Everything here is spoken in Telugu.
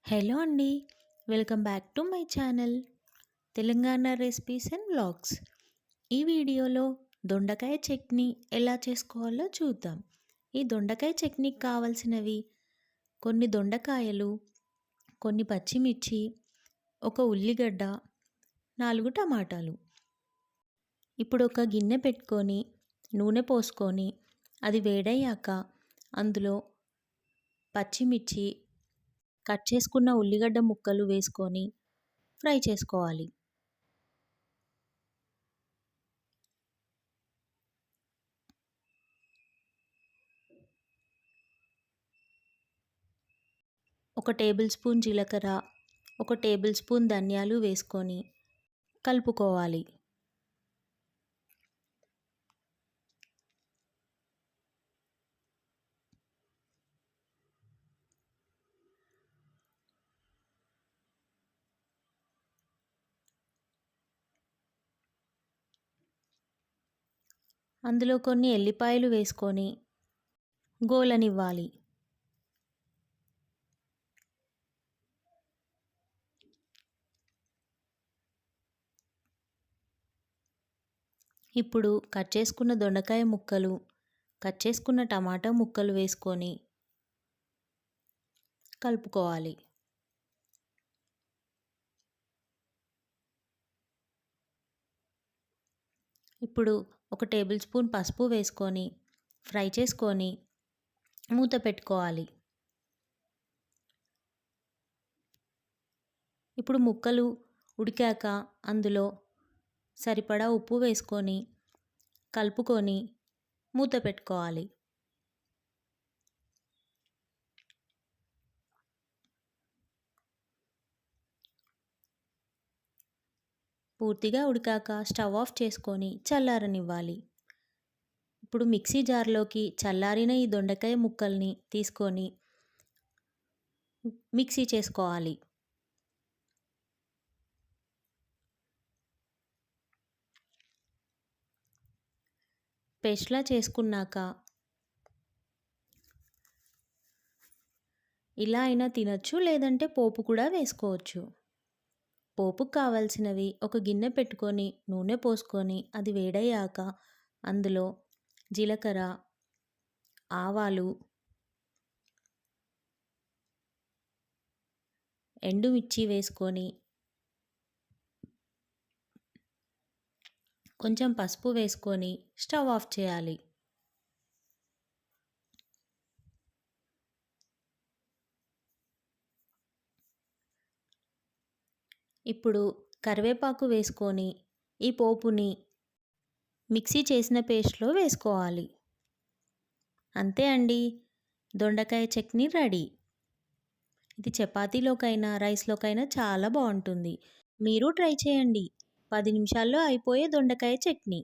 హలో అండి. Welcome back to my channel Telangana recipes and vlogs. ఈ వీడియోలో దొండకాయ చట్నీ ఎలా చేసుకోవాలో చూద్దాం. ఈ దొండకాయ చట్నీకి కావాల్సినవి కొన్ని దొండకాయలు, కొన్ని పచ్చిమిర్చి, ఒక ఉల్లిగడ్డ, 4 టమాటాలు. ఇప్పుడు ఒక గిన్నె పెట్టుకొని నూనె పోసుకొని అది వేడయ్యాక అందులో పచ్చిమిర్చి, కట్ చేసుకున్న ఉల్లిగడ్డ ముక్కలు వేసుకొని ఫ్రై చేసుకోవాలి. ఒక టేబుల్ స్పూన్ జీలకర్ర, ఒక టేబుల్ స్పూన్ ధనియాలు వేసుకొని కలుపుకోవాలి. అందులో కొన్ని ఎల్లిపాయలు వేసుకొని గోలనివ్వాలి. ఇప్పుడు కట్ చేసుకున్న దొండకాయ ముక్కలు, కట్ చేసుకున్న టమాటా ముక్కలు వేసుకొని కలుపుకోవాలి. ఇప్పుడు ఒక టేబుల్ స్పూన్ పసుపు వేసుకొని ఫ్రై చేసుకొని మూత పెట్టుకోవాలి. ఇప్పుడు ముక్కలు ఉడికాక అందులో సరిపడా ఉప్పు వేసుకొని కలుపుకొని మూత పెట్టుకోవాలి. పూర్తిగా ఉడికాక స్టవ్ ఆఫ్ చేసుకొని చల్లారనివ్వాలి. ఇప్పుడు మిక్సీ జార్లోకి చల్లారిన ఈ దొండకాయ ముక్కల్ని తీసుకొని మిక్సీ చేసుకోవాలి. పేస్ట్లా చేసుకున్నాక ఇలా అయినా తినచ్చు, లేదంటే పోపు కూడా వేసుకోవచ్చు. పోపుకు కావాల్సినవి ఒక గిన్నె పెట్టుకొని నూనె పోసుకొని అది వేడయ్యాక అందులో జీలకర్ర, ఆవాలు, ఎండుమిర్చి వేసుకొని కొంచెం పసుపు వేసుకొని స్టవ్ ఆఫ్ చేయాలి. ఇప్పుడు కరివేపాకు వేసుకొని ఈ పోపుని మిక్సీ చేసిన పేస్ట్లో వేసుకోవాలి. అంతే అండి, దొండకాయ చట్నీ రెడీ. ఇది చపాతీలోకైనా రైస్లోకైనా చాలా బాగుంటుంది. మీరు ట్రై చేయండి. 10 నిమిషాల్లో అయిపోయే దొండకాయ చట్నీ.